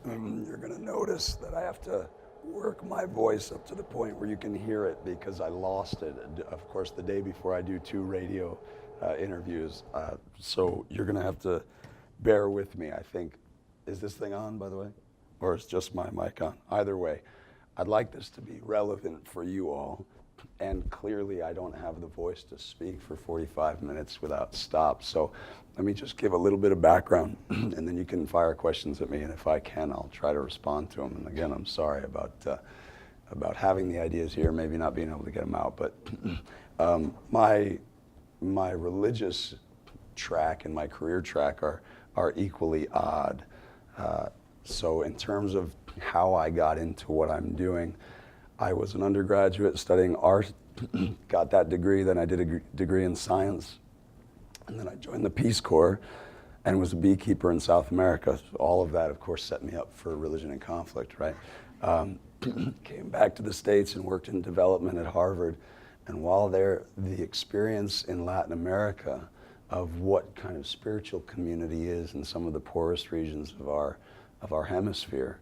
You're going to notice that I have to work my voice up to the point where you can hear it because I lost it, of course, the day before I do 2 radio interviews. So you're going to have to bear with me, I think. Is this thing on, by the way? Or is just my mic on? Either way, I'd like this to be relevant for you all. And clearly, I don't have the voice to speak for 45 minutes without stop. So let me just give a little bit of background, and then you can fire questions at me. And if I can, I'll try to respond to them. And again, I'm sorry about having the ideas here, maybe not being able to get them out. But my religious track and my career track are equally odd. So in terms of how I got into what I'm doing, I was an undergraduate studying art, got that degree, then I did a degree in science, and then I joined the Peace Corps and was a beekeeper in South America. So all of that, of course, set me up for religion and conflict, right? Came back to the States and worked in development at Harvard, and while there, the experience in Latin America of what kind of spiritual community is in some of the poorest regions of our hemisphere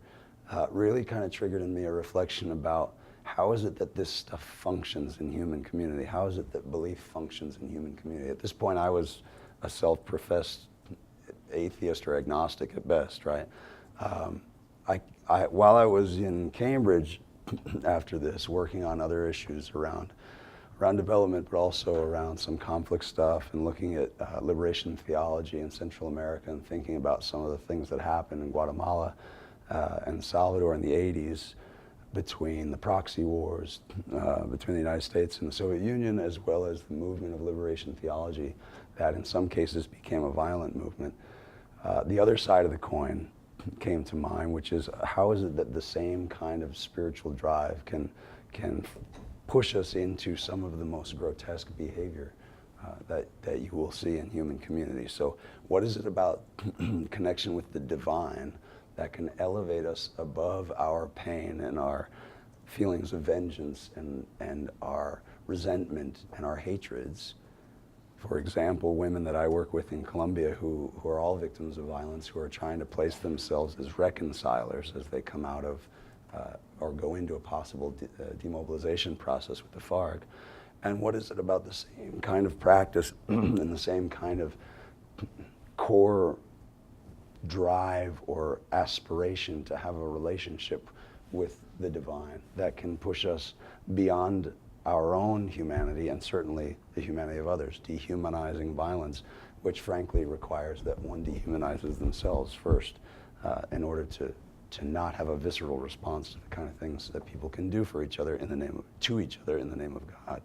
really kind of triggered in me a reflection about how is it that this stuff functions in human community? How is it that belief functions in human community? At this point, I was a self-professed atheist or agnostic at best, right? While I was in Cambridge after this, working on other issues around development, but also around some conflict stuff and looking at liberation theology in Central America and thinking about some of the things that happened in Guatemala and Salvador in the 80s between the proxy wars between the United States and the Soviet Union, as well as the movement of liberation theology that in some cases became a violent movement. The other side of the coin came to mind, which is how is it that the same kind of spiritual drive can push us into some of the most grotesque behavior that you will see in human communities. So what is it about connection with the divine that can elevate us above our pain and our feelings of vengeance and our resentment and our hatreds? For example, women that I work with in Colombia who are all victims of violence, who are trying to place themselves as reconcilers as they come out of or go into a possible demobilization process with the FARC. And what is it about the same kind of practice and the same kind of core drive or aspiration to have a relationship with the divine that can push us beyond our own humanity and certainly the humanity of others, dehumanizing violence, which frankly requires that one dehumanizes themselves first in order to not have a visceral response to the kind of things that people can do for each other to each other in the name of God.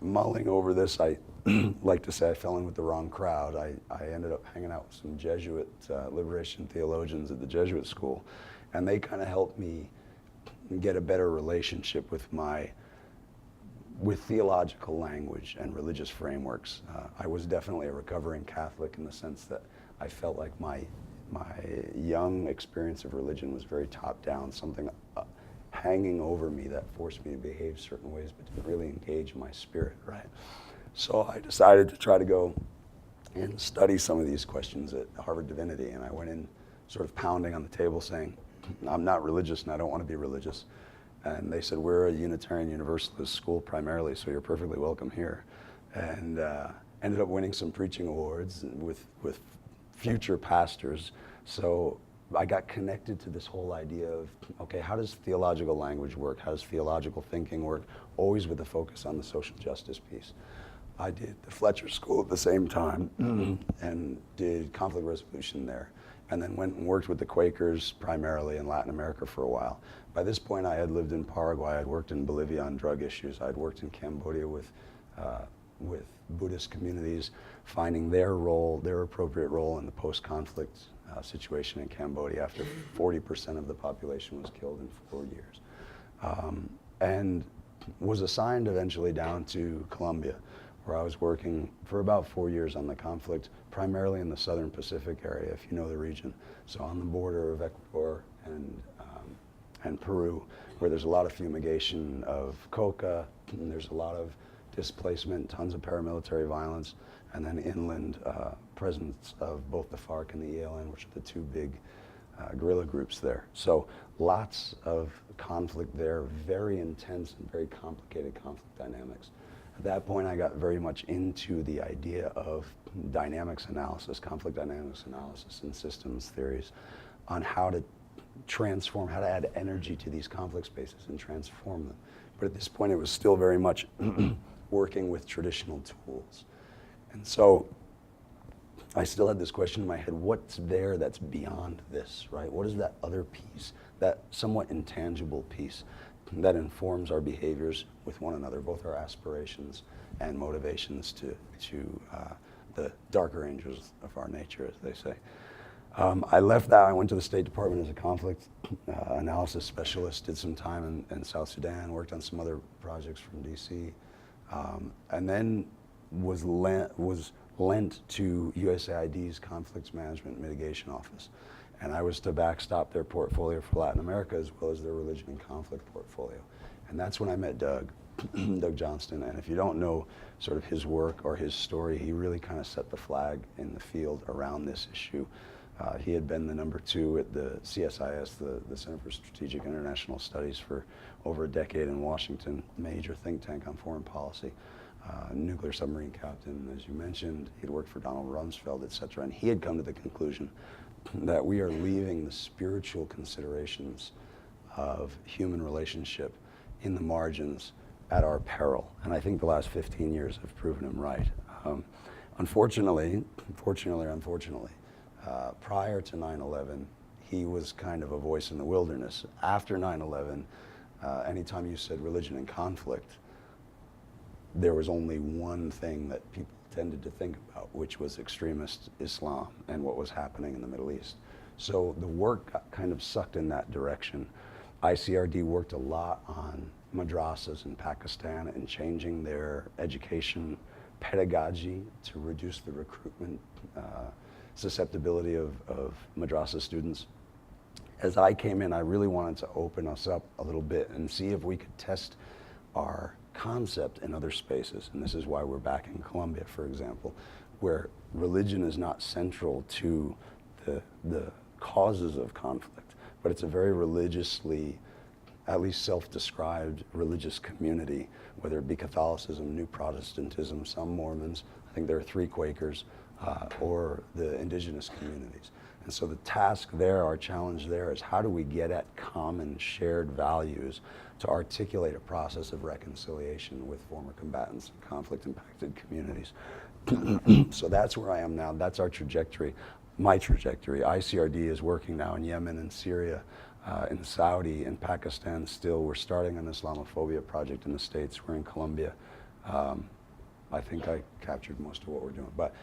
Mulling over this, I like to say I fell in with the wrong crowd. I ended up hanging out with some Jesuit liberation theologians at the Jesuit school, and they kind of helped me get a better relationship with theological language and religious frameworks. I was definitely a recovering Catholic in the sense that I felt like my young experience of religion was very top-down, something hanging over me that forced me to behave certain ways but didn't really engage my spirit, right? So I decided to try to go and study some of these questions at Harvard Divinity, and I went in sort of pounding on the table saying, I'm not religious and I don't want to be religious. And they said, we're a Unitarian Universalist school primarily, so you're perfectly welcome here. And ended up winning some preaching awards with future pastors. So I got connected to this whole idea of, okay, how does theological language work? How does theological thinking work? Always with a focus on the social justice piece. I did the Fletcher School at the same time and did conflict resolution there. And then went and worked with the Quakers primarily in Latin America for a while. By this point, I had lived in Paraguay. I'd worked in Bolivia on drug issues. I'd worked in Cambodia with Buddhist communities, finding their appropriate role in the post-conflict situation in Cambodia after 40% of the population was killed in 4 years. And was assigned eventually down to Colombia, where I was working for about 4 years on the conflict, primarily in the southern Pacific area, if you know the region. So on the border of Ecuador and Peru, where there's a lot of fumigation of coca, and there's a lot of displacement, tons of paramilitary violence, and then inland presence of both the FARC and the ELN, which are the two big guerrilla groups there. So lots of conflict there, very intense and very complicated conflict dynamics. At that point, I got very much into the idea of dynamics analysis, conflict dynamics analysis, and systems theories on how to transform, how to add energy to these conflict spaces and transform them. But at this point, it was still very much working with traditional tools. And so I still had this question in my head, what's there that's beyond this, right? What is that other piece, that somewhat intangible piece that informs our behaviors with one another, both our aspirations and motivations to the darker angels of our nature, as they say. I left that, I went to the State Department as a conflict analysis specialist, did some time in South Sudan, worked on some other projects from DC, and then was lent to USAID's Conflicts Management Mitigation Office. And I was to backstop their portfolio for Latin America as well as their religion and conflict portfolio. And that's when I met Doug, Doug Johnston. And if you don't know sort of his work or his story, he really kind of set the flag in the field around this issue. He had been the #2 at the CSIS, the Center for Strategic International Studies, for over a decade in Washington, major think tank on foreign policy. Nuclear submarine captain, as you mentioned. He'd worked for Donald Rumsfeld, et cetera, and he had come to the conclusion that we are leaving the spiritual considerations of human relationship in the margins at our peril. And I think the last 15 years have proven him right. Unfortunately, prior to 9/11, he was kind of a voice in the wilderness. After 9/11, anytime you said religion and conflict, there was only one thing that people tended to think about, which was extremist Islam and what was happening in the Middle East. So the work got kind of sucked in that direction. ICRD worked a lot on madrasas in Pakistan and changing their education pedagogy to reduce the recruitment susceptibility of madrasa students. As I came in, I really wanted to open us up a little bit and see if we could test our concept in other spaces. And this is why we're back in Colombia, for example, where religion is not central to the causes of conflict, but it's a very religiously, at least self-described religious community, whether it be Catholicism, New Protestantism, some Mormons, I think there are 3 Quakers, or the indigenous communities. And so the task there, our challenge there, is how do we get at common shared values to articulate a process of reconciliation with former combatants and conflict-impacted communities. So that's where I am now. That's our trajectory, my trajectory. ICRD is working now in Yemen and Syria, in Saudi and Pakistan still. We're starting an Islamophobia project in the States. We're in Colombia. I think I captured most of what we're doing. But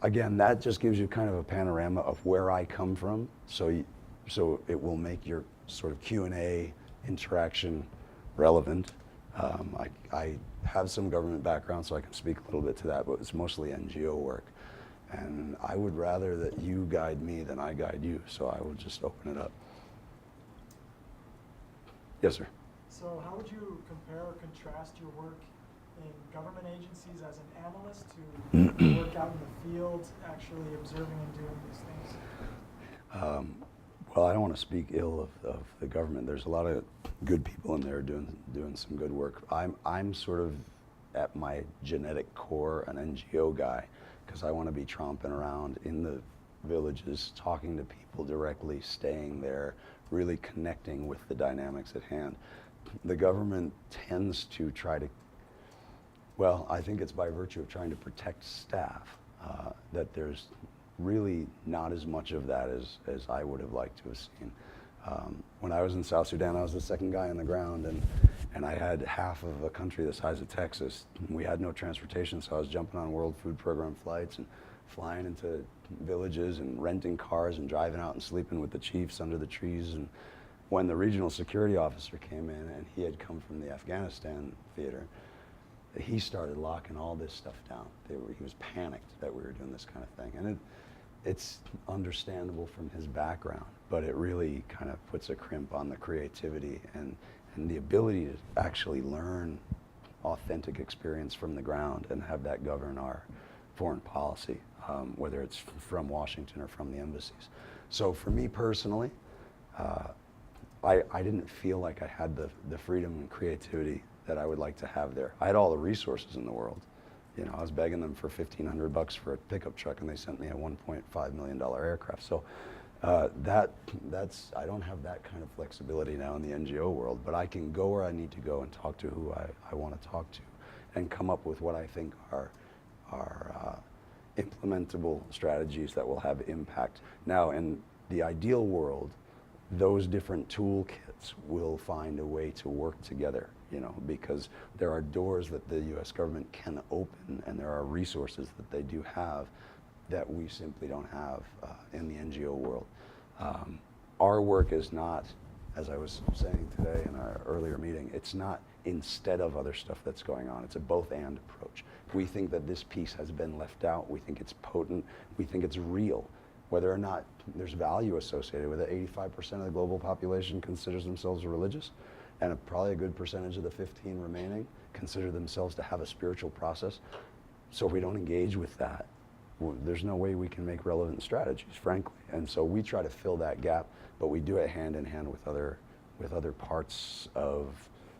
again, that just gives you kind of a panorama of where I come from. So it will make your sort of Q&A interaction relevant. I have some government background, so I can speak a little bit to that, but it's mostly NGO work. And I would rather that you guide me than I guide you, so I will just open it up. Yes, sir. So how would you compare or contrast your work in government agencies as an analyst to work out in the field, actually observing and doing these things? Well, I don't want to speak ill of the government. There's a lot of good people in there doing some good work. I'm sort of at my genetic core an NGO guy, because I want to be tromping around in the villages, talking to people directly, staying there, really connecting with the dynamics at hand. The government tends to try to, well, I think it's by virtue of trying to protect staff that there's really not as much of that as I would have liked to have seen. When I was in South Sudan, I was the second guy on the ground, and I had half of a country the size of Texas. We had no transportation, so I was jumping on World Food Program flights and flying into villages and renting cars and driving out and sleeping with the chiefs under the trees. And when the regional security officer came in, and he had come from the Afghanistan theater, he started locking all this stuff down. He was panicked that we were doing this kind of thing. And it's understandable from his background, but it really kind of puts a crimp on the creativity and the ability to actually learn authentic experience from the ground and have that govern our foreign policy, whether it's from Washington or from the embassies. So for me personally, I didn't feel like I had the freedom and creativity that I would like to have there. I had all the resources in the world. You know, I was begging them for $1,500 for a pickup truck, and they sent me a $1.5 million aircraft. So that's I don't have that kind of flexibility now in the NGO world, but I can go where I need to go and talk to who I want to talk to, and come up with what I think are implementable strategies that will have impact. Now, in the ideal world, those different toolkits will find a way to work together, you know, because there are doors that the U.S. government can open, and there are resources that they do have that we simply don't have in the NGO world. Our work is not, as I was saying today in our earlier meeting, it's not instead of other stuff that's going on. It's a both-and approach. We think that this piece has been left out. We think it's potent. We think it's real. Whether or not there's value associated with it, 85% of the global population considers themselves religious, and probably a good percentage of the 15 remaining consider themselves to have a spiritual process. So if we don't engage with that, there's no way we can make relevant strategies, frankly. And so we try to fill that gap, but we do it hand in hand with other parts of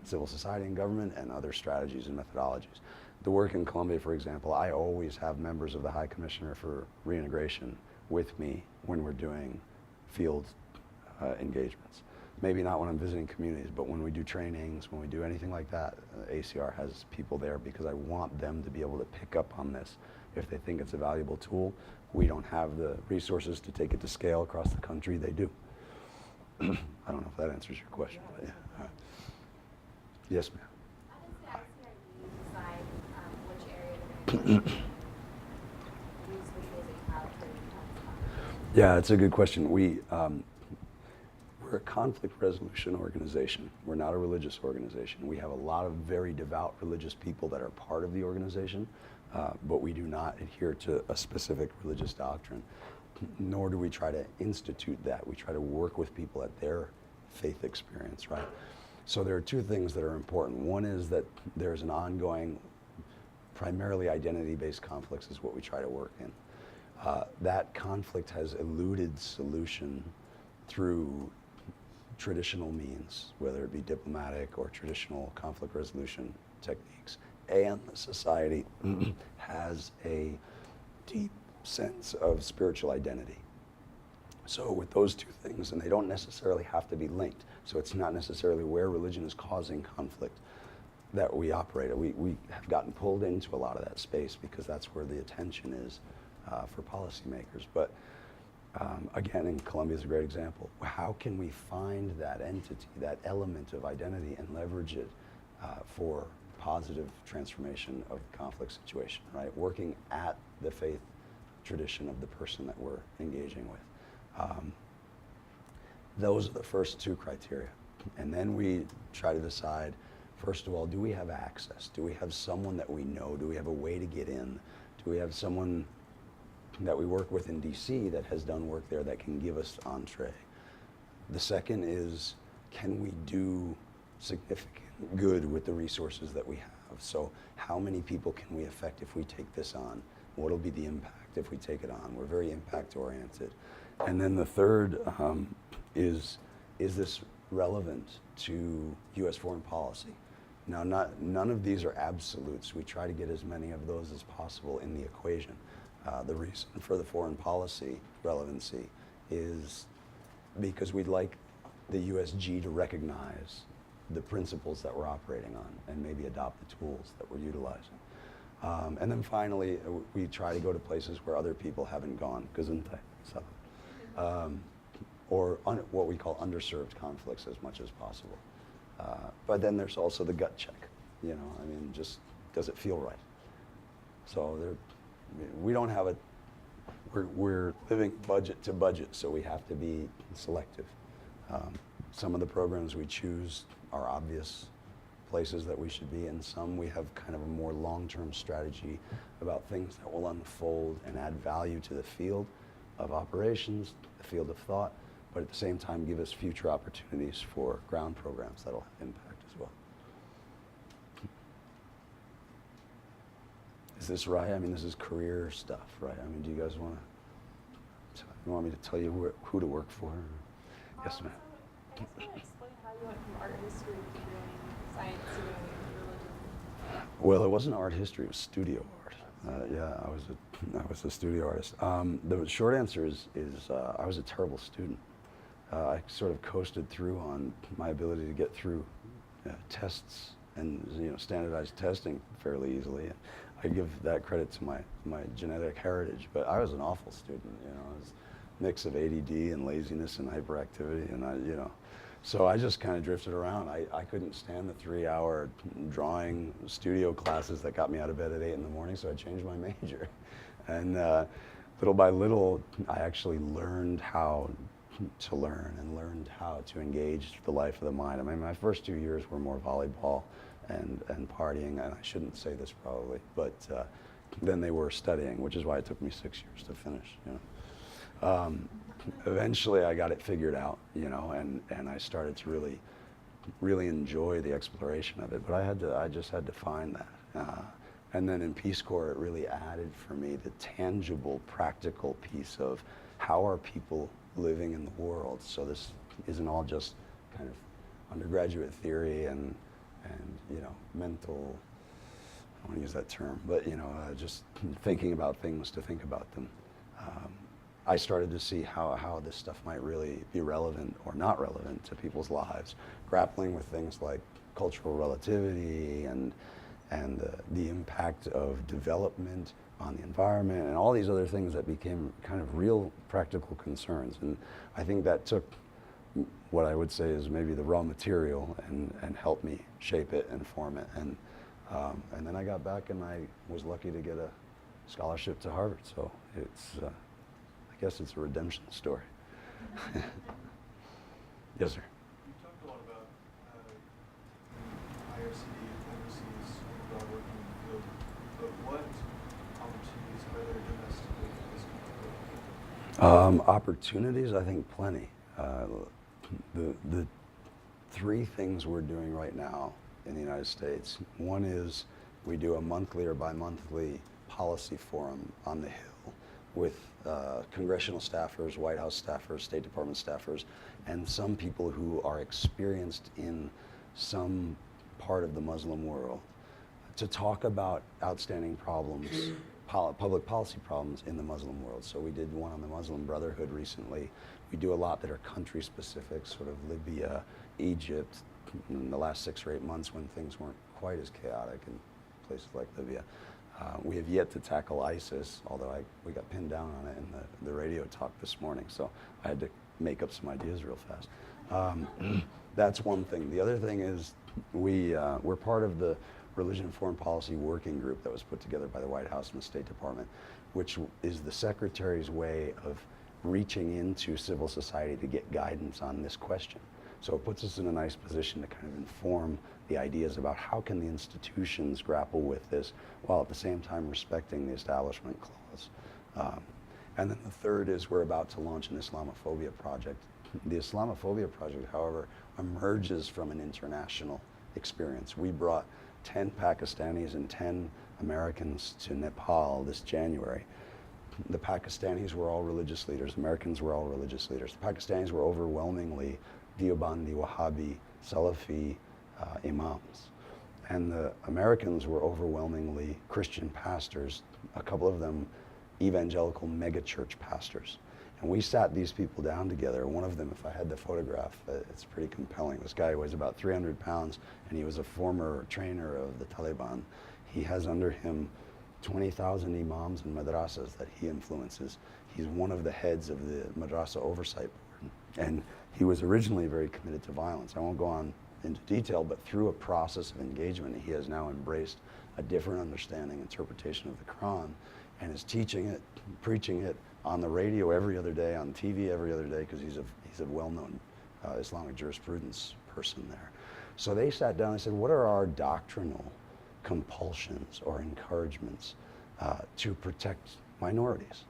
civil society and government and other strategies and methodologies. The work in Colombia, for example, I always have members of the High Commissioner for Reintegration with me when we're doing field engagements. Maybe not when I'm visiting communities, but when we do trainings, when we do anything like that, ACR has people there because I want them to be able to pick up on this if they think it's a valuable tool. We don't have the resources to take it to scale across the country. They do. I don't know if that answers your question, but yeah. Yes, ma'am. How does the ICRU decide which area they're going to use the physicality of? Yeah, it's a good question. We're a conflict resolution organization. We're not a religious organization. We have a lot of very devout religious people that are part of the organization, but we do not adhere to a specific religious doctrine, nor do we try to institute that. We try to work with people at their faith experience, right? So there are two things that are important. One is that there's an ongoing, primarily identity-based conflicts is what we try to work in. That conflict has eluded solution through traditional means, whether it be diplomatic or traditional conflict resolution techniques. And the society has a deep sense of spiritual identity. So with those two things, and they don't necessarily have to be linked, so it's not necessarily where religion is causing conflict that we operate. We have gotten pulled into a lot of that space because that's where the attention is for policymakers. But again, in Colombia is a great example. How can we find that entity, that element of identity, and leverage it for positive transformation of the conflict situation, right? Working at the faith tradition of the person that we're engaging with. Those are the first two criteria. And then we try to decide, first of all, do we have access? Do we have someone that we know? Do we have a way to get in? Do we have someone that we work with in DC that has done work there that can give us entree? The second is, can we do significant good with the resources that we have? So how many people can we affect if we take this on? What'll be the impact if we take it on? We're very impact oriented. And then the third is this relevant to US foreign policy? Now, none of these are absolutes. We try to get as many of those as possible in the equation. The reason for the foreign policy relevancy is because we'd like the USG to recognize the principles that we're operating on and maybe adopt the tools that we're utilizing. And then finally, we try to go to places where other people haven't gone, Gesundheit, or what we call underserved conflicts as much as possible. But then there's also the gut check, you know, I mean, just does it feel right? So we don't have we're living budget to budget, so we have to be selective. Some of the programs we choose are obvious places that we should be in. Some we have kind of a more long-term strategy about things that will unfold and add value to the field of operations, the field of thought, but at the same time give us future opportunities for ground programs that'll have impact as well. Is this right? I mean, this is career stuff, right? I mean, do you guys want to? You want me to tell you who to work for? Yes, ma'am. So I guess can you explain how you went from art history to doing science to doing religion? Well, it wasn't art history; it was studio art. Yeah, I was a studio artist. The short answer is I was a terrible student. I sort of coasted through on my ability to get through tests and standardized testing fairly easily. I give that credit to my genetic heritage, but I was an awful student. It was a mix of ADD and laziness and hyperactivity, and so I just kind of drifted around. I couldn't stand the 3-hour drawing studio classes that got me out of bed at 8 in the morning, so I changed my major. And little by little, I actually learned how to learn and learned how to engage the life of the mind. I mean, my first 2 years were more volleyball and partying, and I shouldn't say this probably, but then they were studying, which is why it took me 6 years to finish. Eventually I got it figured out, and I started to really enjoy the exploration of it, but I just had to find that. And then in Peace Corps, it really added for me the tangible, practical piece of how are people living in the world. So this isn't all just kind of undergraduate theory and mental, I don't want to use that term, but just thinking about things to think about them. I started to see how this stuff might really be relevant or not relevant to people's lives, grappling with things like cultural relativity and the impact of development on the environment and all these other things that became kind of real practical concerns. And I think that took what I would say is maybe the raw material and helped me shape it and form it. And then I got back and I was lucky to get a scholarship to Harvard. So it's, I guess it's a redemption story. Yes, sir. You talked a lot about IRCD overseas about working in the field, but what opportunities are there domestically for this kind of work? Opportunities, I think plenty. The three things we're doing right now in the United States. One is we do a monthly or bi-monthly policy forum on the Hill with congressional staffers, White House staffers, State Department staffers, and some people who are experienced in some part of the Muslim world to talk about outstanding problems, public policy problems in the Muslim world. So we did one on the Muslim Brotherhood recently. We do a lot that are country specific, sort of Libya, Egypt, in the last 6 or 8 months when things weren't quite as chaotic in places like Libya. We have yet to tackle ISIS, although we got pinned down on it in the radio talk this morning, so I had to make up some ideas real fast. That's one thing. The other thing is we're part of the Religion and Foreign Policy Working Group that was put together by the White House and the State Department, which is the Secretary's way of reaching into civil society to get guidance on this question. So it puts us in a nice position to kind of inform the ideas about how can the institutions grapple with this while at the same time respecting the Establishment Clause. And then the third is we're about to launch an Islamophobia project. The Islamophobia project, however, emerges from an international experience. We brought 10 Pakistanis and 10 Americans to Nepal this January. The Pakistanis were all religious leaders. Americans were all religious leaders. The Pakistanis were overwhelmingly Deobandi, Wahhabi, Salafi imams. And the Americans were overwhelmingly Christian pastors, a couple of them evangelical megachurch pastors. And we sat these people down together. One of them, if I had the photograph, it's pretty compelling. This guy weighs about 300 pounds, and he was a former trainer of the Taliban. He has under him 20,000 imams and madrasas that he influences. He's one of the heads of the Madrasa Oversight Board. And he was originally very committed to violence. I won't go on into detail, but through a process of engagement, he has now embraced a different understanding, interpretation of the Quran, and is teaching it, preaching it on the radio every other day, on TV every other day, because he's a well-known Islamic jurisprudence person there. So they sat down and said, what are our doctrinal compulsions or encouragements to protect minorities?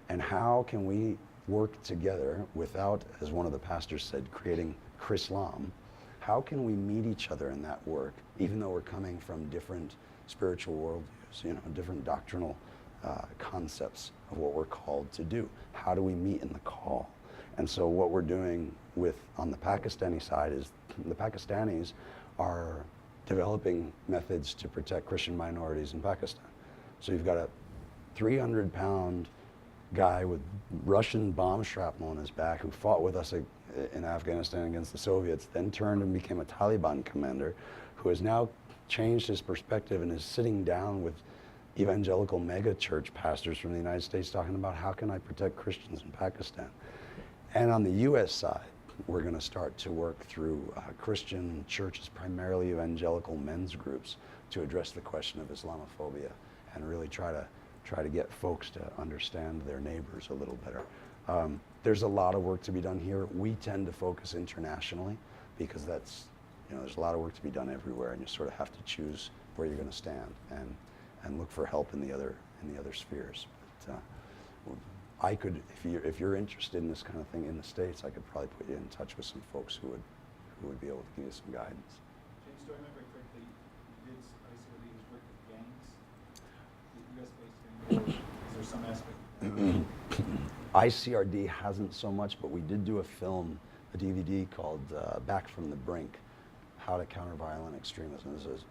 And how can we work together without, as one of the pastors said, creating Chrislam? How can we meet each other in that work, even though we're coming from different spiritual worldviews? worldviews, different doctrinal concepts of what we're called to do. How do we meet in the call? And so what we're doing on the Pakistani side is the Pakistanis are developing methods to protect Christian minorities in Pakistan. So you've got a 300-pound guy with Russian bomb shrapnel on his back who fought with us in Afghanistan against the Soviets, then turned and became a Taliban commander, who has now changed his perspective and is sitting down with evangelical mega church pastors from the United States talking about how can I protect Christians in Pakistan. And on the US side, we're going to start to work through Christian churches, primarily evangelical men's groups, to address the question of Islamophobia and really try to get folks to understand their neighbors a little better. There's a lot of work to be done here. We tend to focus internationally because that's, there's a lot of work to be done everywhere, and you sort of have to choose where you're going to stand and look for help in the other spheres. But, I could, if you're interested in this kind of thing in the States, I could probably put you in touch with some folks who would be able to give you some guidance. James, do I remember correctly, you did ICRD's work with gangs? US-based gangs? Is there some aspect of that? ICRD hasn't so much, but we did do a film, a DVD called Back from the Brink, How to Counter Violent Extremism. This is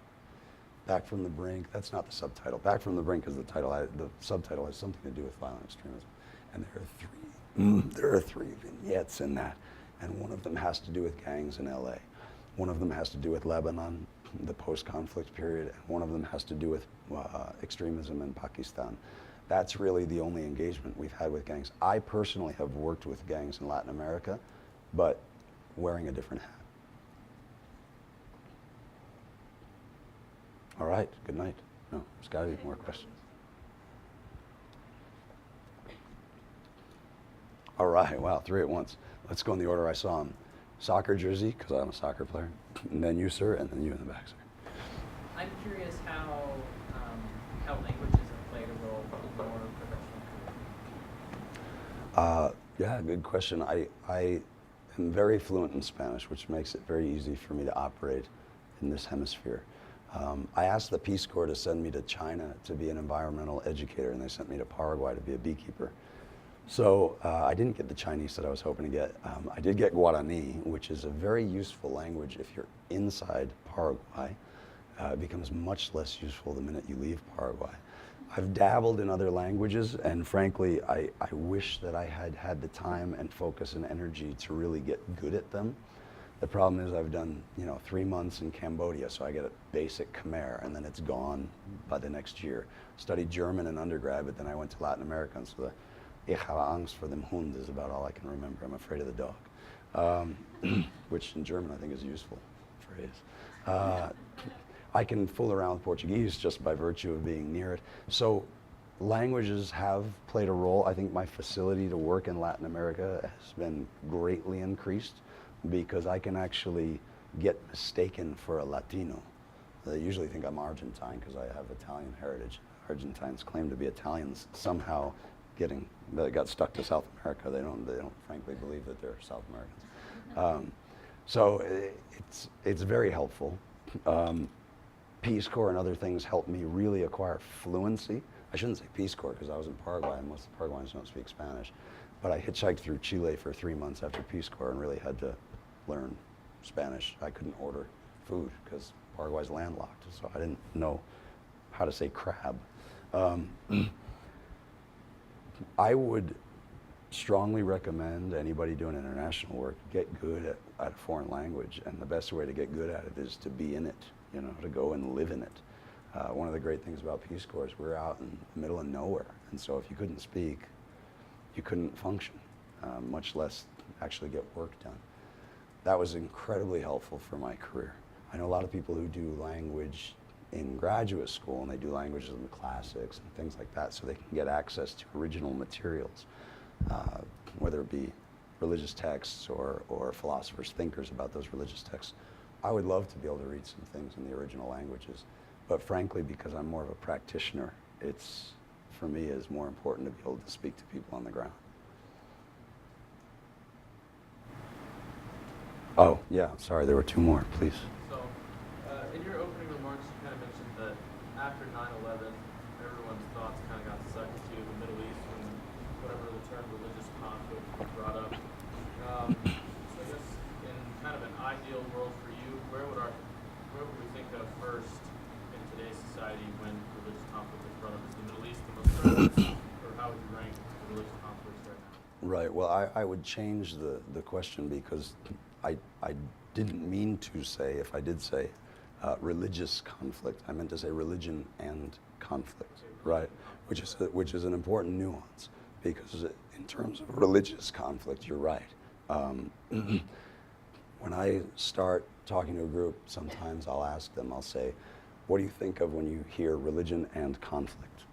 Back from the Brink. That's not the subtitle. Back from the Brink is the title. The subtitle has something to do with violent extremism. And there are three vignettes in that, and one of them has to do with gangs in LA. One of them has to do with Lebanon, the post-conflict period, and one of them has to do with extremism in Pakistan. That's really the only engagement we've had with gangs. I personally have worked with gangs in Latin America, but wearing a different hat. All right, good night. No, there's got to be more questions. All right, wow, 3 at once. Let's go in the order I saw them. Soccer jersey, because I'm a soccer player, and then you, sir, and then you in the back, sir. I'm curious how languages have played a role in your professional career. Yeah, good question. I am very fluent in Spanish, which makes it very easy for me to operate in this hemisphere. I asked the Peace Corps to send me to China to be an environmental educator, and they sent me to Paraguay to be a beekeeper. So I didn't get the Chinese that I was hoping to get. I did get Guarani, which is a very useful language if you're inside Paraguay. It becomes much less useful the minute you leave Paraguay. I've dabbled in other languages, and frankly, I wish that I had had the time and focus and energy to really get good at them. The problem is I've done 3 months in Cambodia, so I get a basic Khmer, and then it's gone by the next year. Studied German in undergrad, but then I went to Latin America, and so the Ich habe Angst vor dem Hund is about all I can remember. I'm afraid of the dog, which in German I think is a useful phrase. I can fool around with Portuguese just by virtue of being near it. So languages have played a role. I think my facility to work in Latin America has been greatly increased because I can actually get mistaken for a Latino. They usually think I'm Argentine because I have Italian heritage. Argentines claim to be Italians somehow that got stuck to South America. They don't frankly believe that they're South Americans. So it's very helpful. Peace Corps and other things helped me really acquire fluency. I shouldn't say Peace Corps because I was in Paraguay and most of the Paraguayans don't speak Spanish. But I hitchhiked through Chile for 3 months after Peace Corps and really had to learn Spanish. I couldn't order food because Paraguay's landlocked, so I didn't know how to say crab. I would strongly recommend anybody doing international work get good at a foreign language, and the best way to get good at it is to be in it, to go and live in it. One of the great things about Peace Corps is we're out in the middle of nowhere, and so if you couldn't speak, you couldn't function, much less actually get work done. That was incredibly helpful for my career. I know a lot of people who do language in graduate school, and they do languages in the classics and things like that, so they can get access to original materials, whether it be religious texts or philosophers, thinkers about those religious texts. I would love to be able to read some things in the original languages, but frankly, because I'm more of a practitioner, for me, is more important to be able to speak to people on the ground. Oh, yeah, sorry, there were 2 more, please. So, in your opening remarks, you kind of mentioned that after 9/11, Right. Well, I would change the question because I didn't mean to say, if I did say religious conflict, I meant to say religion and conflict, right? Which is an important nuance, because in terms of religious conflict, you're right. When I start talking to a group, sometimes I'll ask them, I'll say, what do you think of when you hear religion and conflict?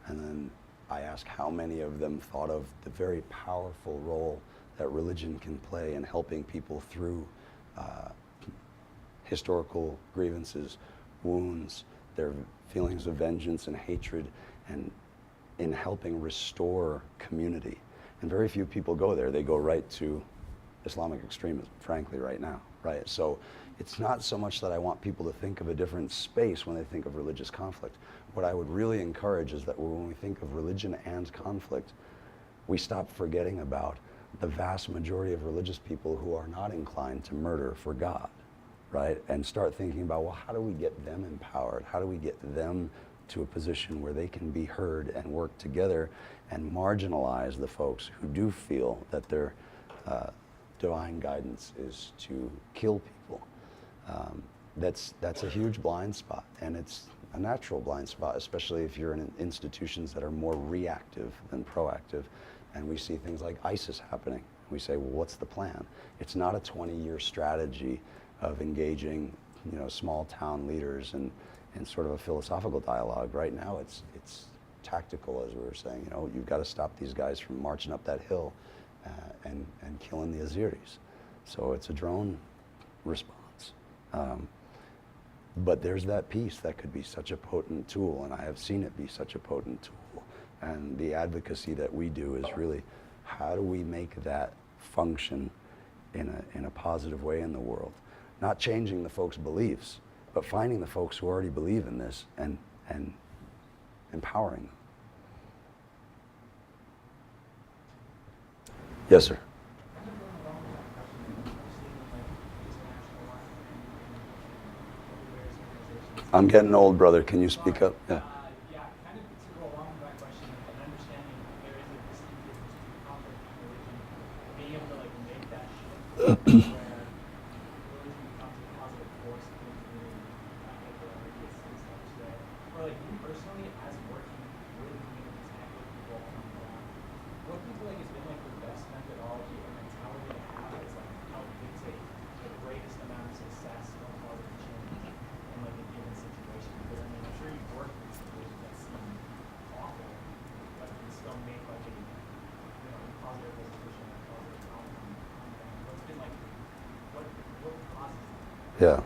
And then I ask how many of them thought of the very powerful role that religion can play in helping people through historical grievances, wounds, their feelings of vengeance and hatred, and in helping restore community. And very few people go there. They go right to Islamic extremism, frankly, right now, right? So it's not so much that I want people to think of a different space when they think of religious conflict. What I would really encourage is that when we think of religion and conflict, we stop forgetting about the vast majority of religious people who are not inclined to murder for God, right? And start thinking about, well, how do we get them empowered? How do we get them to a position where they can be heard and work together and marginalize the folks who do feel that their divine guidance is to kill people? That's a huge blind spot, and it's a natural blind spot, especially if you're in institutions that are more reactive than proactive. And we see things like ISIS happening. We say, well, what's the plan? It's not a 20-year strategy of engaging, small town leaders and sort of a philosophical dialogue. Right now, it's tactical, as we were saying. You've got to stop these guys from marching up that hill and killing the Azeris. So it's a drone response. But there's that piece that could be such a potent tool, and I have seen it be such a potent tool. And the advocacy that we do is really, how do we make that function in a positive way in the world? Not changing the folks' beliefs, but finding the folks who already believe in this and empowering them. Yes, sir. I'm getting old, brother. Can you speak up? Yeah. Yeah, kind of to go along with that question, and understanding there is a distinct difference between conflict and religion, being able to make that shift where religion becomes a positive force in the community, like the religious stuff today. Or you personally, as working with communities and with people on the ground, what do you feel has been the best methodology or mentality to have that's help dictate the greatest amount of success or positive change in a given situation? Because I'm sure you've worked in situations that seem awful, but can still make a positive resolution, a positive outcome. What's been what causes that? Yeah.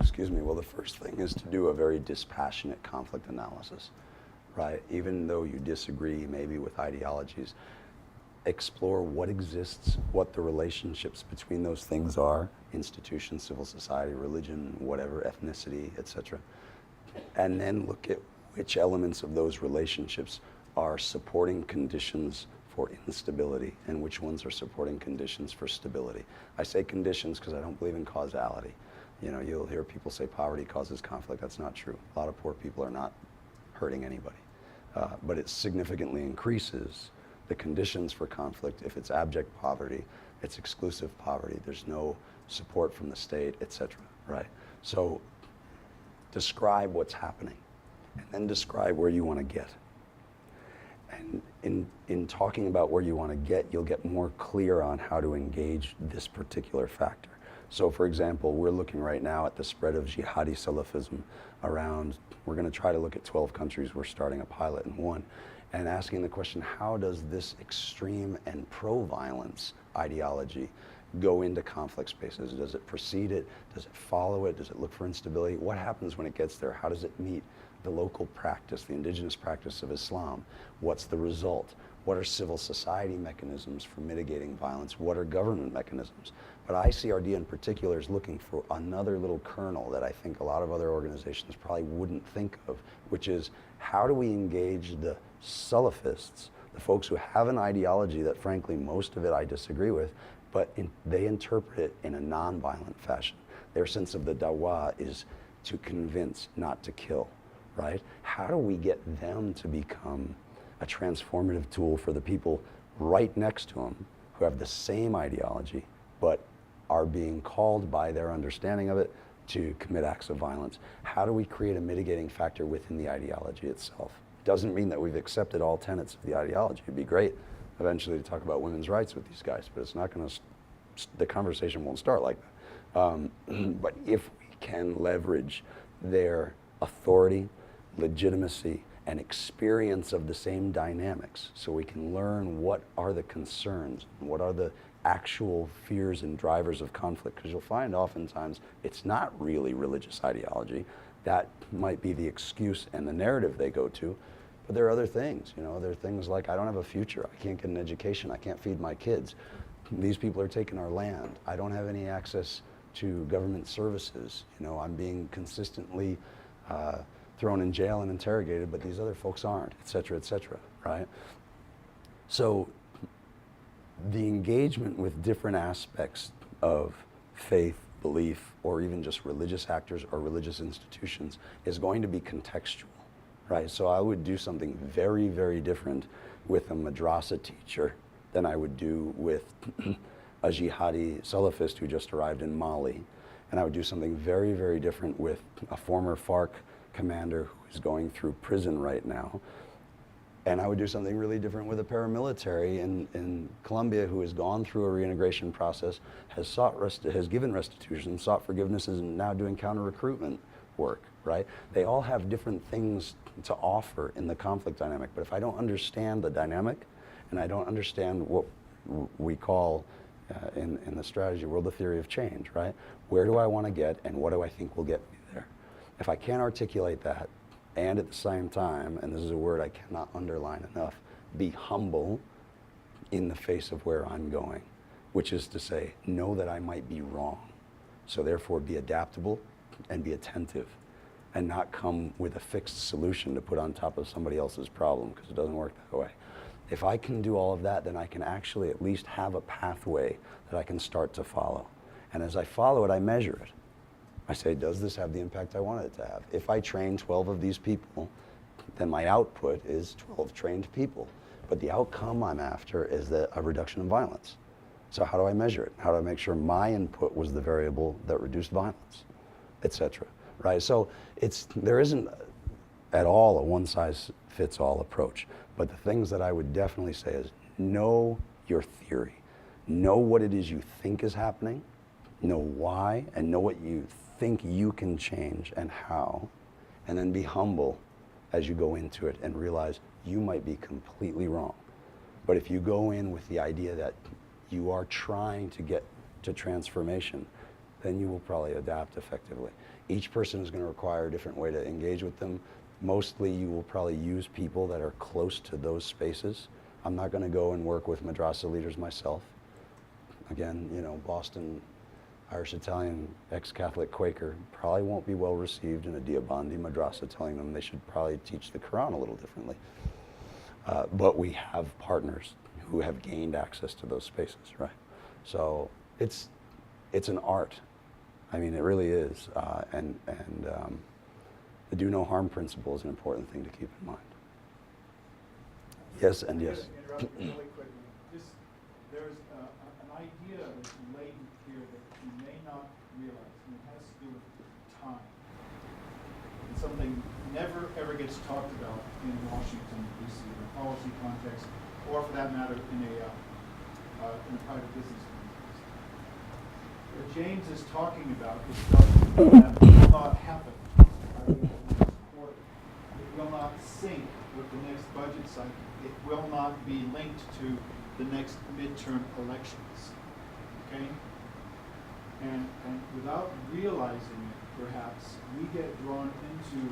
Excuse me. Well, the first thing is to do a very dispassionate conflict analysis, right? Even though you disagree maybe with ideologies, explore what exists, what the relationships between those things are, institutions, civil society, religion, whatever, ethnicity, etc. And then look at which elements of those relationships are supporting conditions for instability and which ones are supporting conditions for stability. I say conditions because I don't believe in causality. You'll hear people say poverty causes conflict. That's not true. A lot of poor people are not hurting anybody. But it significantly increases the conditions for conflict if it's abject poverty, it's exclusive poverty, there's no support from the state, etc. Right? So describe what's happening, and then describe where you want to get. And in talking about where you want to get, you'll get more clear on how to engage this particular factor. So for example, we're looking right now at the spread of jihadi Salafism around, we're going to try to look at 12 countries, we're starting a pilot in one, and asking the question, how does this extreme and pro-violence ideology go into conflict spaces? Does it precede it? Does it follow it? Does it look for instability? What happens when it gets there? How does it meet the local practice, the indigenous practice of Islam? What's the result? What are civil society mechanisms for mitigating violence? What are government mechanisms? But ICRD in particular is looking for another little kernel that I think a lot of other organizations probably wouldn't think of, which is, how do we engage the Salafists, the folks who have an ideology that frankly most of it I disagree with, but they interpret it in a non-violent fashion. Their sense of the dawah is to convince, not to kill, right? How do we get them to become a transformative tool for the people right next to them who have the same ideology, but are being called by their understanding of it to commit acts of violence? How do we create a mitigating factor within the ideology itself? Doesn't mean that we've accepted all tenets of the ideology. It'd be great eventually to talk about women's rights with these guys, but it's not going to, the conversation won't start like that. But if we can leverage their authority, legitimacy, and experience of the same dynamics, so we can learn what are the concerns, what are the actual fears and drivers of conflict, because you'll find oftentimes it's not really religious ideology. That might be the excuse and the narrative they go to, but there are other things. You know, there are things like, I don't have a future, I can't get an education, I can't feed my kids. These people are taking our land. I don't have any access to government services. You know, I'm being consistently thrown in jail and interrogated, but these other folks aren't, et cetera, right? So the engagement with different aspects of faith, belief, or even just religious actors or religious institutions is going to be contextual, right? So I would do something very, very different with a madrasa teacher than I would do with a jihadi Salafist who just arrived in Mali. And I would do something very, very different with a former FARC commander who is going through prison right now. And I would do something really different with a paramilitary in Colombia who has gone through a reintegration process, has given restitution, sought forgiveness, and is now doing counter-recruitment work, right? They all have different things to offer in the conflict dynamic, but if I don't understand the dynamic, and I don't understand what we call in the strategy world the theory of change, right? Where do I want to get, and what do I think will get me there? If I can't articulate that, and at the same time, and this is a word I cannot underline enough, be humble in the face of where I'm going, which is to say, know that I might be wrong. So therefore be adaptable and be attentive, and not come with a fixed solution to put on top of somebody else's problem, because it doesn't work that way. If I can do all of that, then I can actually at least have a pathway that I can start to follow. And as I follow it, I measure it. I say, does this have the impact I want it to have? If I train 12 of these people, then my output is 12 trained people. But the outcome I'm after is a reduction in violence. So how do I measure it? How do I make sure my input was the variable that reduced violence, et cetera, right? So there isn't at all a one-size-fits-all approach. But the things that I would definitely say is know your theory. Know what it is you think is happening, know why, and know what you think you can change and how, and then be humble as you go into it and realize you might be completely wrong. But if you go in with the idea that you are trying to get to transformation, then you will probably adapt effectively. Each person is going to require a different way to engage with them. Mostly you will probably use people that are close to those spaces. I'm not going to go and work with madrasa leaders myself. Again, you know, Boston, Irish Italian, ex-Catholic Quaker probably won't be well received in a Deobandi madrasa telling them they should probably teach the Quran a little differently. But we have partners who have gained access to those spaces, right? So it's an art. I mean, it really is. The do no harm principle is an important thing to keep in mind. Yes, and yes. Interrupt you really quickly. There's an idea that's latent here that you may not realize, and it has to do with time. It's something never ever gets talked about in Washington, D.C., in a policy context, or for that matter, in a private business context. What James is talking about is stuff that will not happen. It will not sync with the next budget cycle. It will not be linked to the next midterm elections. Okay? And without realizing it, perhaps, we get drawn into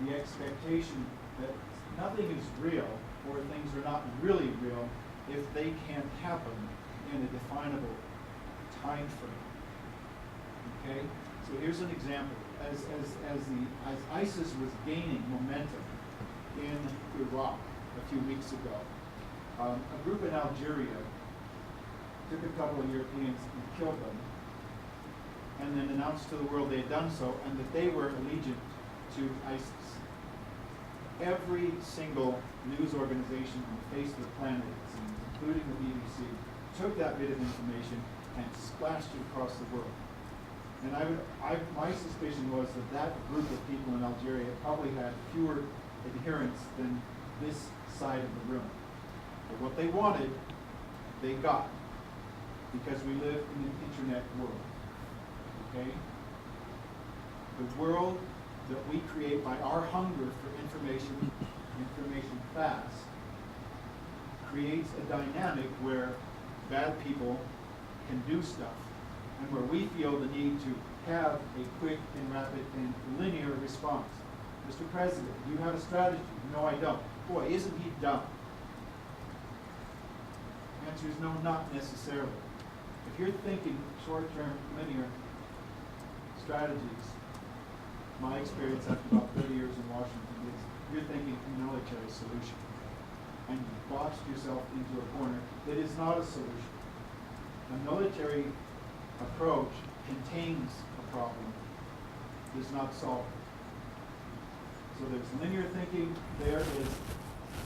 the expectation that nothing is real, or things are not really real, if they can't happen in a definable time frame. Okay? So here's an example. As ISIS was gaining momentum in Iraq a few weeks ago, a group in Algeria took a couple of Europeans and killed them, and then announced to the world they had done so and that they were allegiant to ISIS. every single news organization on the face of the planet, including the BBC, took that bit of information and splashed it across the world. And my suspicion was that that group of people in Algeria probably had fewer adherents than this side of the room. But what they wanted, they got, because we live in an internet world. Okay? The world that we create by our hunger for information fast, creates a dynamic where bad people can do stuff, and where we feel the need to have a quick and rapid and linear response. Mr. President, you have a strategy. No, I don't. Boy, isn't he dumb? Answer is no, not necessarily. If you're thinking short-term linear strategies, my experience after about 30 years in Washington is you're thinking a military solution. And you've boxed yourself into a corner that is not a solution. A military approach contains a problem, does not solve it. So there's linear thinking, there is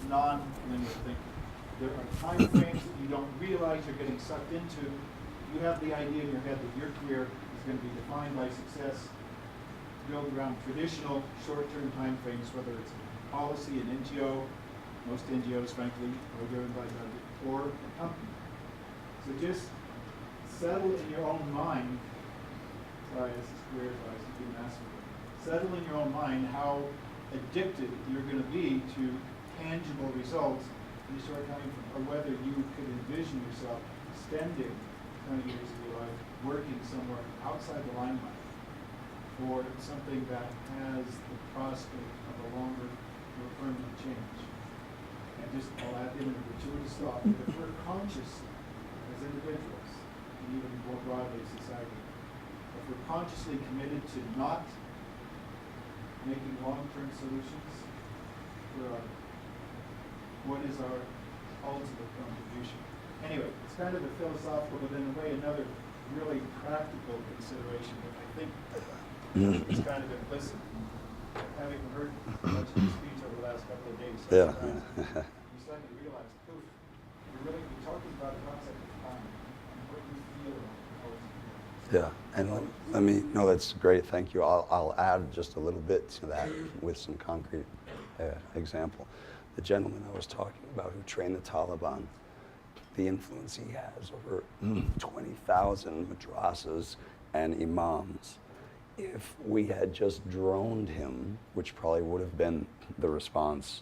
non-linear thinking. There are time frames that you don't realize you're getting sucked into. You have the idea in your head that your career is going to be defined by success built around traditional short-term time frames, whether it's policy, an NGO, most NGOs, frankly, are driven by budget, or a company. So just settle in your own mind. Sorry, this is career advice, you didn't ask for it. Settle in your own mind how addicted you're going to be to tangible results in a short time frame, or whether you could envision yourself spending 20 years of your life working somewhere outside the limelight for something that has the prospect of a longer, more permanent change. And just, I'll add in a gratuitous thought, that if we're conscious as individuals, and even more broadly society, if we're consciously committed to not making long-term solutions, where are we? What is our ultimate contribution? Anyway, it's kind of a philosophical, but in a way another really practical consideration that I think is kind of implicit. Having heard much of your speech over the last couple of days, Yeah. You suddenly realize, poof, you're talking about a concept of time and what you feel and how it's feeling. Yeah, and let me, no, that's great, thank you. I'll add just a little bit to that with some concrete example. The gentleman I was talking about who trained the Taliban, the influence he has over 20,000 madrasas and imams. If we had just droned him, which probably would have been the response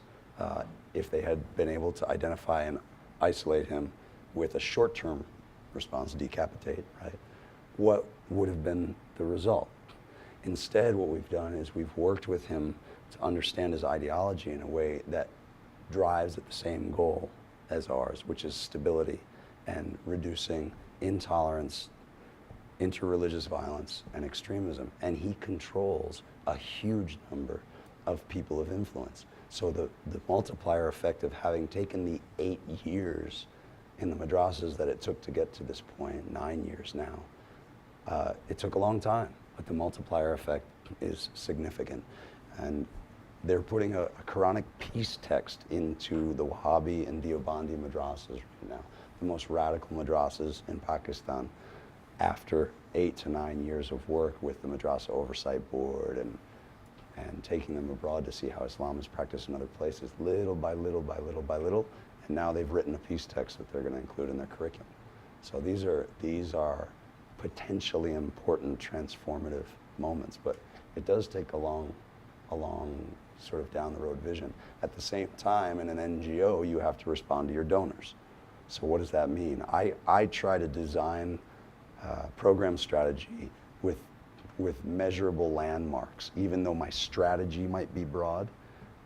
if they had been able to identify and isolate him with a short-term response, decapitate, right? What would have been the result? Instead, what we've done is we've worked with him to understand his ideology in a way that drives at the same goal as ours, which is stability and reducing intolerance, interreligious violence, and extremism. And he controls a huge number of people of influence. So the multiplier effect of having taken the 8 years in the madrasas that it took to get to this point, 9 years now, it took a long time, but the multiplier effect is significant. And they're putting a Quranic peace text into the Wahhabi and Deobandi madrasas right now, the most radical madrasas in Pakistan, after 8 to 9 years of work with the Madrasa Oversight Board and taking them abroad to see how Islam is practiced in other places, little by little by little by little, and now they've written a peace text that they're going to include in their curriculum. So these are potentially important transformative moments, but it does take a long sort of down the road vision. At the same time, in an NGO, you have to respond to your donors. So what does that mean? I try to design program strategy with measurable landmarks. Even though my strategy might be broad,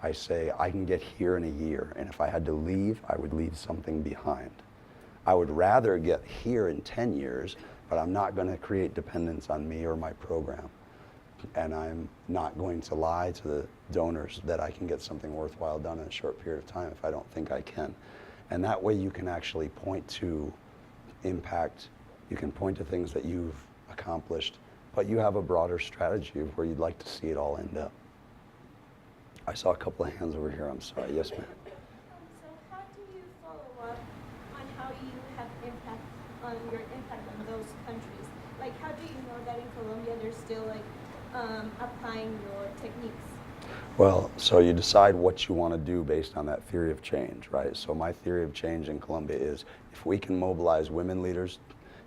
I say I can get here in a year, and if I had to leave, I would leave something behind. I would rather get here in 10 years, but I'm not going to create dependence on me or my program. And I'm not going to lie to the donors that I can get something worthwhile done in a short period of time if I don't think I can. And that way you can actually point to impact, you can point to things that you've accomplished, but you have a broader strategy of where you'd like to see it all end up. I saw a couple of hands over here. I'm sorry. Yes, ma'am. So how do you follow up on how you have impact on your impact on those countries? Like, how do you know that in Colombia they're still like applying your techniques? Well, so you decide what you want to do based on that theory of change, right? So my theory of change in Colombia is if we can mobilize women leaders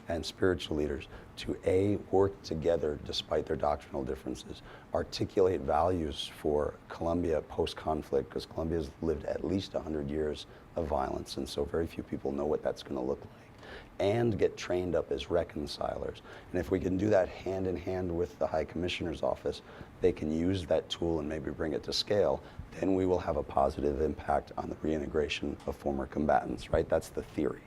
and spiritual leaders to A, work together despite their doctrinal differences, articulate values for Colombia post-conflict, because Colombia has lived at least 100 years of violence, and so very few people know what that's going to look like, and get trained up as reconcilers. And if we can do that hand in hand with the High Commissioner's office, they can use that tool and maybe bring it to scale, then we will have a positive impact on the reintegration of former combatants, right? That's the theory.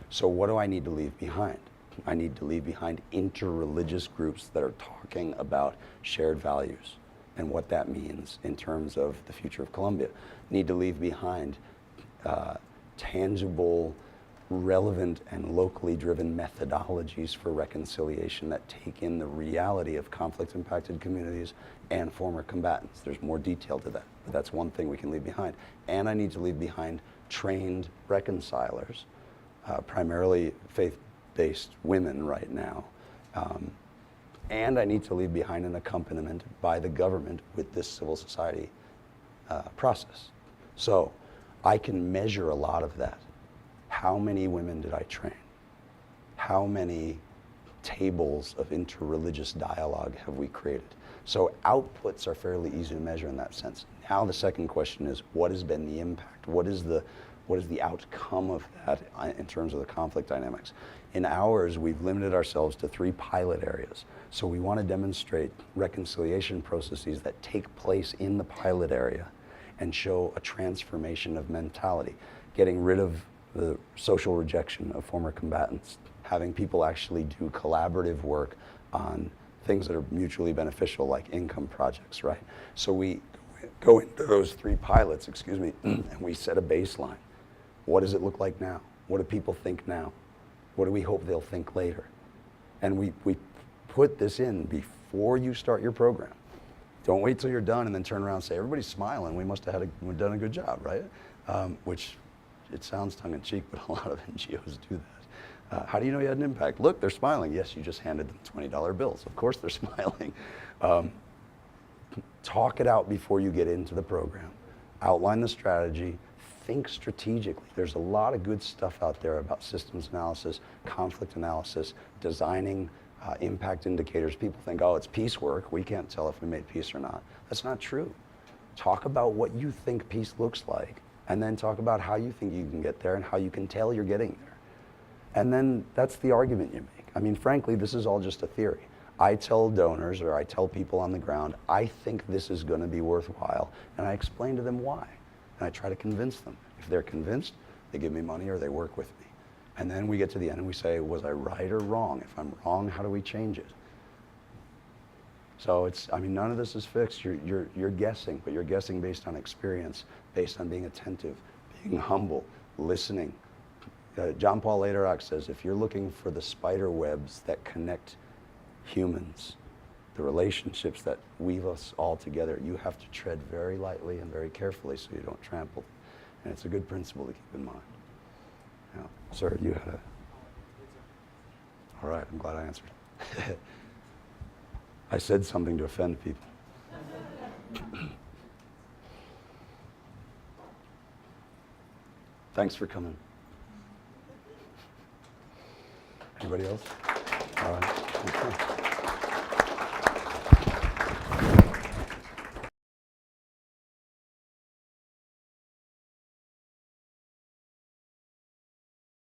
So what do I need to leave behind? I need to leave behind interreligious groups that are talking about shared values and what that means in terms of the future of Colombia. Need to leave behind tangible, relevant, and locally driven methodologies for reconciliation that take in the reality of conflict-impacted communities and former combatants. There's more detail to that, but that's one thing we can leave behind. And I need to leave behind trained reconcilers, primarily faith-based women right now. And I need to leave behind an accompaniment by the government with this civil society process. So I can measure a lot of that. How many women did I train? How many tables of interreligious dialogue have we created? So outputs are fairly easy to measure in that sense. Now the second question is, what has been the impact? What is the outcome of that in terms of the conflict dynamics? In ours, we've limited ourselves to 3 pilot areas. So we want to demonstrate reconciliation processes that take place in the pilot area and show a transformation of mentality, getting rid of the social rejection of former combatants, having people actually do collaborative work on things that are mutually beneficial, like income projects, right? So we go into those 3 pilots, and we set a baseline. What does it look like now? What do people think now? What do we hope they'll think later? And we put this in before you start your program. Don't wait till you're done and then turn around and say, everybody's smiling, we must have we've done a good job, right? Which it sounds tongue-in-cheek, but a lot of NGOs do that. How do you know you had an impact? Look, they're smiling. Yes, you just handed them $20 bills. Of course they're smiling. Talk it out before you get into the program. Outline the strategy. Think strategically. There's a lot of good stuff out there about systems analysis, conflict analysis, designing impact indicators. People think, oh, it's piecework. We can't tell if we made peace or not. That's not true. Talk about what you think peace looks like, and then talk about how you think you can get there and how you can tell you're getting there. And then that's the argument you make. I mean, frankly, this is all just a theory. I tell donors, or I tell people on the ground, I think this is going to be worthwhile, and I explain to them why. And I try to convince them. If they're convinced, they give me money or they work with me. And then we get to the end and we say, was I right or wrong? If I'm wrong, how do we change it? So none of this is fixed. You're guessing, but you're guessing based on experience, based on being attentive, being humble, listening. John Paul Lederach says, if you're looking for the spider webs that connect humans, the relationships that weave us all together, you have to tread very lightly and very carefully so you don't trample. And it's a good principle to keep in mind. Now, sir, you had a... All right, I'm glad I answered. I said something to offend people. Thanks for coming. Anybody else? All right. Okay.